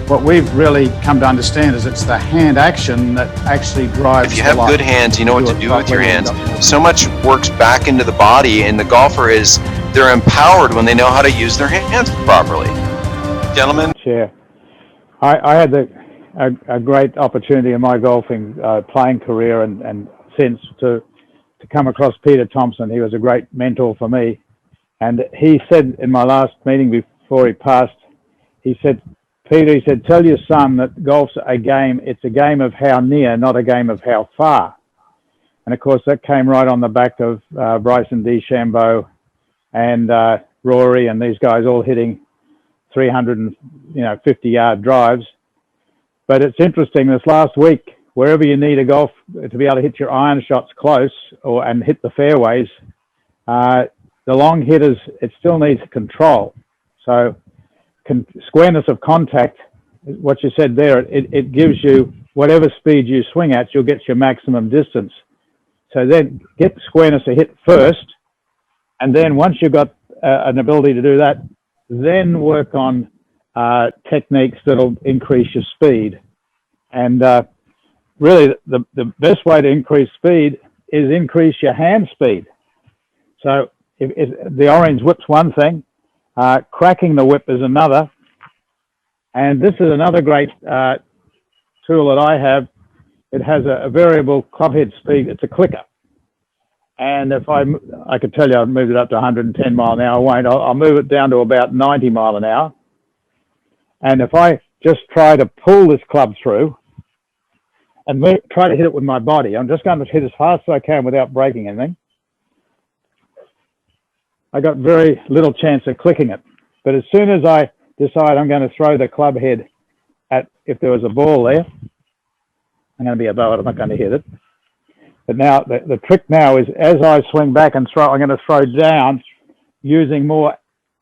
what we've really come to understand is it's the hand action that actually drives. If you have good hands, you know what to do with your hands. So much works back into the body, and the golfer they're empowered when they know how to use their hands properly. Gentlemen? Chair. I had a great opportunity in my golfing playing career and since to come across Peter Thomson. He was a great mentor for me. And he said in my last meeting before he passed, he said, Peter, he said, tell your son that golf's a game. It's a game of how near, not a game of how far. And of course, that came right on the back of Bryson DeChambeau and Rory and these guys all hitting 350-yard drives. But it's interesting, this last week, wherever you need a golf to be able to hit your iron shots close and hit the fairways, the long hitters, it still needs control. So squareness of contact, what you said there, it gives you whatever speed you swing at, you'll get your maximum distance. So then get squareness to hit first, and then once you've got an ability to do that, then work on techniques that'll increase your speed. And really, the best way to increase speed is increase your hand speed. So if the orange whip's one thing, cracking the whip is another. And this is another great tool that I have. It has a variable clubhead speed. It's a clicker. And if I could tell you I've moved it up to 110 mile an hour, I won't. I'll move it down to about 90 mile an hour. And if I just try to pull this club through and try to hit it with my body, I'm just going to hit as fast as I can without breaking anything. I got very little chance of clicking it. But as soon as I decide I'm going to throw the club head at, if there was a ball there, I'm going to be above it, I'm not going to hit it. But now, the trick now is as I swing back and throw, I'm going to throw down using more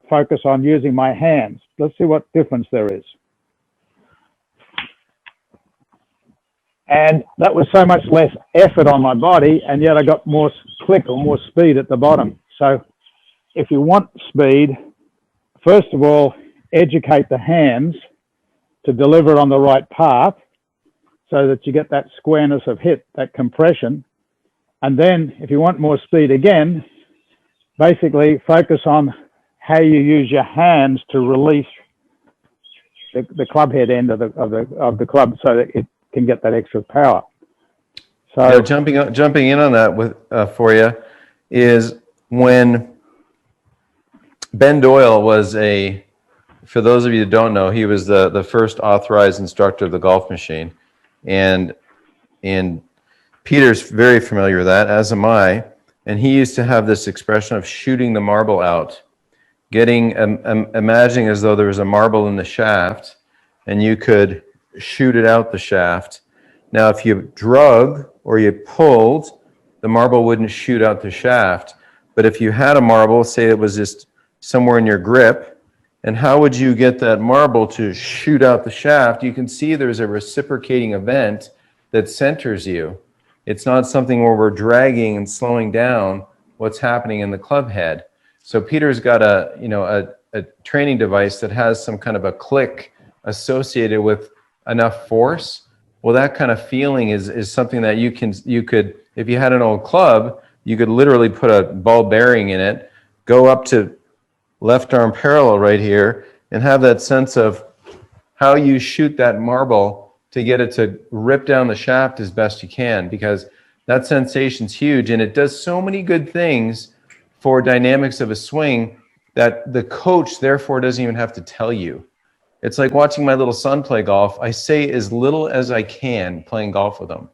focus on using my hands. Let's see what difference there is. And that was so much less effort on my body, and yet I got more click or more speed at the bottom. So if you want speed, first of all, educate the hands to deliver it on the right path so that you get that squareness of hit, that compression. And then if you want more speed again, basically focus on how you use your hands to release the club head end of the club so that it can get that extra power. So jumping in on that for you is when Ben Doyle was for those of you who don't know, he was the first authorized instructor of the golf machine. And Peter's very familiar with that, as am I. And he used to have this expression of shooting the marble out, imagining as though there was a marble in the shaft and you could shoot it out the shaft. Now, if you drug or you pulled, the marble wouldn't shoot out the shaft. But if you had a marble, say it was just somewhere in your grip, and how would you get that marble to shoot out the shaft? You can see there's a reciprocating event that centers you. It's not something where we're dragging and slowing down what's happening in the club head. So Peter's got a training device that has some kind of a click associated with enough force. Well, that kind of feeling is something that you could, if you had an old club, you could literally put a ball bearing in it, go up to left arm parallel right here, and have that sense of how you shoot that marble to get it to rip down the shaft as best you can, because that sensation's huge, and it does so many good things for dynamics of a swing that the coach therefore doesn't even have to tell you. It's like watching my little son play golf. I say as little as I can playing golf with him.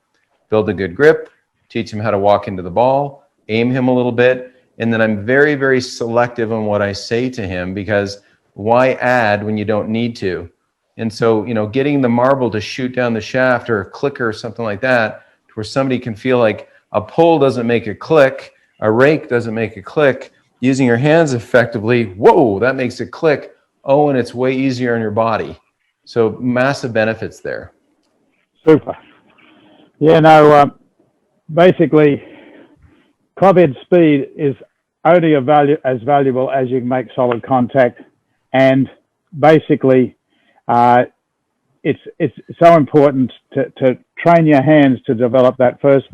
Build a good grip, teach him how to walk into the ball, aim him a little bit, and then I'm very, very selective on what I say to him, because why add when you don't need to? And so, getting the marble to shoot down the shaft or a clicker or something like that, to where somebody can feel like a pull doesn't make a click, a rake doesn't make a click, using your hands effectively, whoa, that makes it click. Oh, and it's way easier on your body. So massive benefits there. Super. Yeah, no, basically, clubhead speed is only as valuable as you can make solid contact. And basically, it's so important to train your hands to develop that first.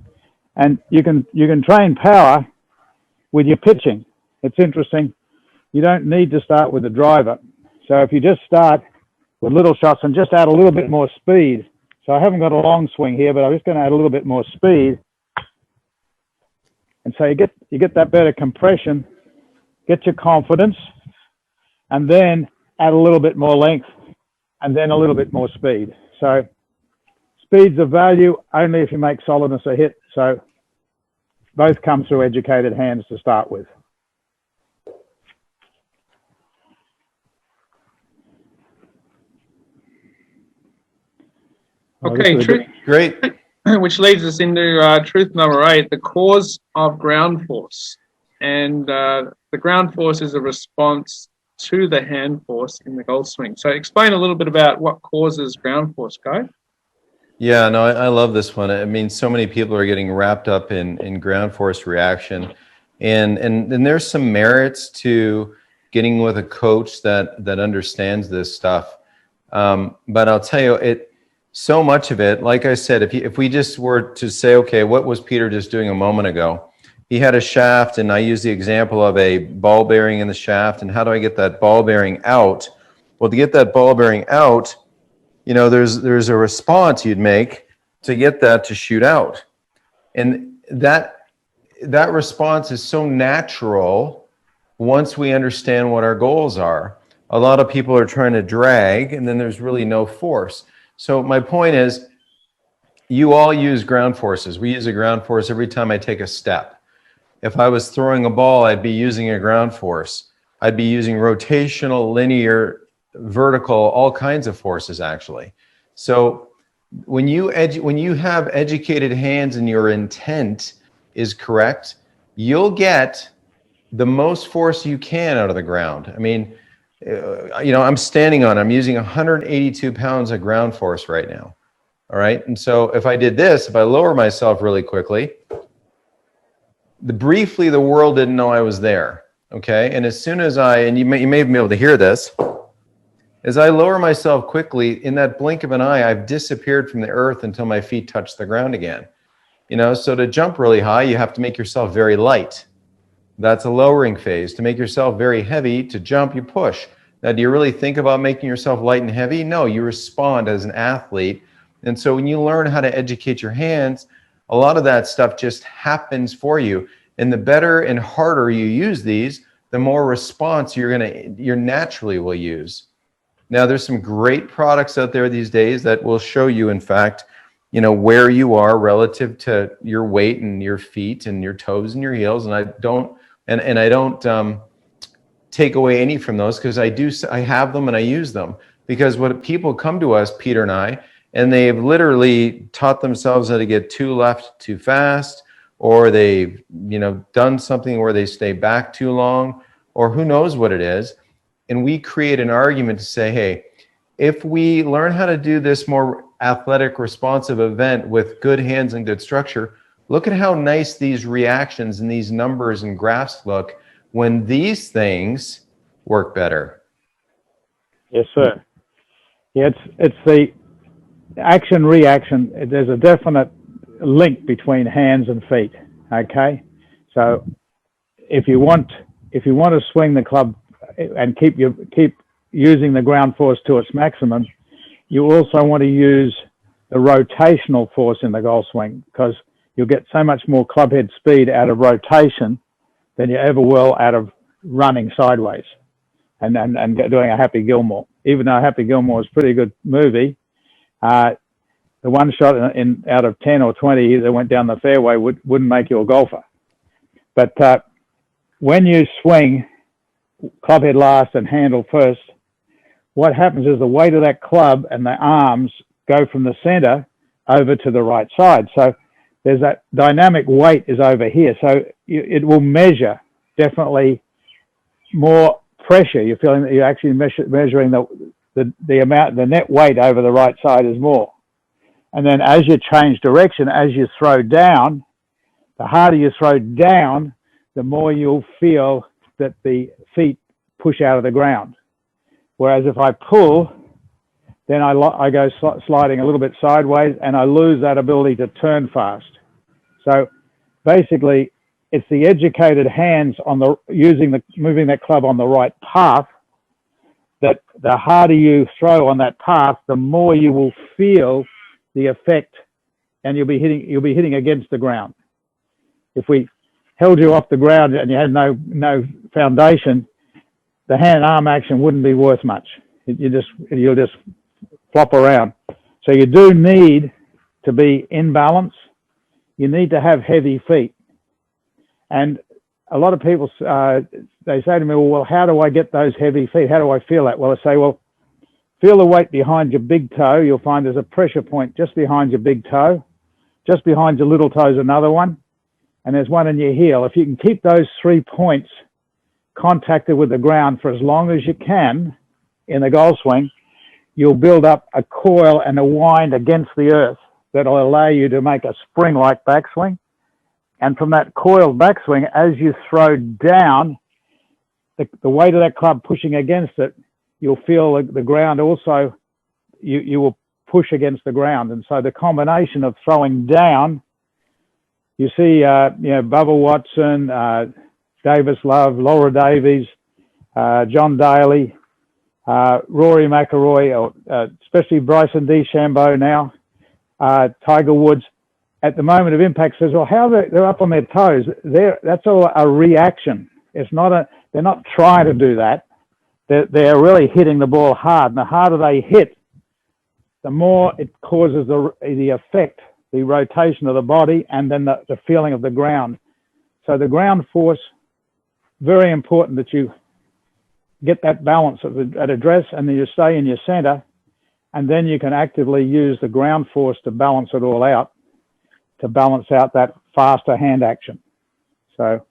And you can train power with your pitching. It's interesting. You don't need to start with the driver. So if you just start with little shots and just add a little bit more speed. So I haven't got a long swing here, but I'm just going to add a little bit more speed. And so you get that better compression, get your confidence, and then add a little bit more length, and then a little bit more speed. So speed's of value only if you make solidness a hit. So both come through educated hands to start with. Okay, Great. which leads us into truth number 8, the cause of ground force. And the ground force is a response to the hand force in the golf swing. So explain a little bit about what causes ground force, Guy. Yeah, no, I love this one. I mean, so many people are getting wrapped up in ground force reaction. And there's some merits to getting with a coach that understands this stuff. But I'll tell you, so much of it, like I said, if we just were to say, okay, what was Peter just doing a moment ago? He had a shaft, and I used the example of a ball bearing in the shaft, and how do I get that ball bearing out? Well, to get that ball bearing out, you know, there's a response you'd make to get that to shoot out. And that response is so natural once we understand what our goals are. A lot of people are trying to drag, and then there's really no force. So my point is, you all use ground forces. We use a ground force every time I take a step. If I was throwing a ball, I'd be using a ground force. I'd be using rotational, linear, vertical, all kinds of forces, actually. So when you have educated hands and your intent is correct, you'll get the most force you can out of the ground. I mean, you know, I'm using 182 pounds of ground force right now. All right. And so if I did this, if I lower myself really quickly, briefly, the world didn't know I was there. Okay. And as soon as and you may be able to hear this, as I lower myself quickly, in that blink of an eye, I've disappeared from the earth until my feet touch the ground again. You know, so to jump really high, you have to make yourself very light. That's a lowering phase. To make yourself very heavy, to jump, you push. Now, do you really think about making yourself light and heavy? No, you respond as an athlete. And so when you learn how to educate your hands, a lot of that stuff just happens for you. And the better and harder you use these, the more response you naturally will use. Now, there's some great products out there these days that will show you, in fact, you know, where you are relative to your weight and your feet and your toes and your heels. And I don't take away any from those, because I have them and I use them. Because what people come to us, Peter and I, and they've literally taught themselves how to get too left too fast, or they've, you know, done something where they stay back too long, or who knows what it is. And we create an argument to say, hey, if we learn how to do this more athletic, responsive event with good hands and good structure, look at how nice these reactions and these numbers and graphs look when these things work better. Yes, sir. Yeah, it's the action-reaction. There's a definite link between hands and feet, okay? So if you want to swing the club and keep using the ground force to its maximum, you also want to use the rotational force in the golf swing, because you'll get so much more clubhead speed out of rotation than you ever will out of running sideways and doing a Happy Gilmore. Even though Happy Gilmore is a pretty good movie, the one shot out of 10 or 20 that went down the fairway wouldn't make you a golfer. But when you swing clubhead last and handle first, what happens is the weight of that club and the arms go from the center over to the right side. So there's that dynamic weight is over here. So it will measure definitely more pressure. You're feeling that you're actually measuring the amount, the net weight over the right side is more. And then as you change direction, as you throw down, the harder you throw down, the more you'll feel that the feet push out of the ground. Whereas if I pull, then I go sliding a little bit sideways, and I lose that ability to turn fast. So basically, it's the educated hands on moving that club on the right path, that the harder you throw on that path, the more you will feel the effect, and you'll be hitting against the ground. If we held you off the ground and you had no foundation, the hand-arm action wouldn't be worth much. You'll just flop around. So you do need to be in balance. You need to have heavy feet. And a lot of people, they say to me, well, how do I get those heavy feet? How do I feel that? Well, I say, well, feel the weight behind your big toe. You'll find there's a pressure point just behind your big toe. Just behind your little toe is another one. And there's one in your heel. If you can keep those 3 points contacted with the ground for as long as you can in the golf swing, you'll build up a coil and a wind against the earth that'll allow you to make a spring-like backswing. And from that coiled backswing, as you throw down, the weight of that club pushing against it, you'll feel the ground also, you will push against the ground. And so the combination of throwing down, you see, Bubba Watson, Davis Love, Laura Davies, John Daly, Rory McIlroy, especially Bryson DeChambeau now, Tiger Woods, at the moment of impact says, well, how they're up on their toes. That's all a reaction. It's not they're not trying to do that. They're really hitting the ball hard. And the harder they hit, the more it causes the effect, the rotation of the body, and then the feeling of the ground. So the ground force, very important that you get that balance at address, and then you stay in your center, and then you can actively use the ground force to balance it all out, to balance out that faster hand action. So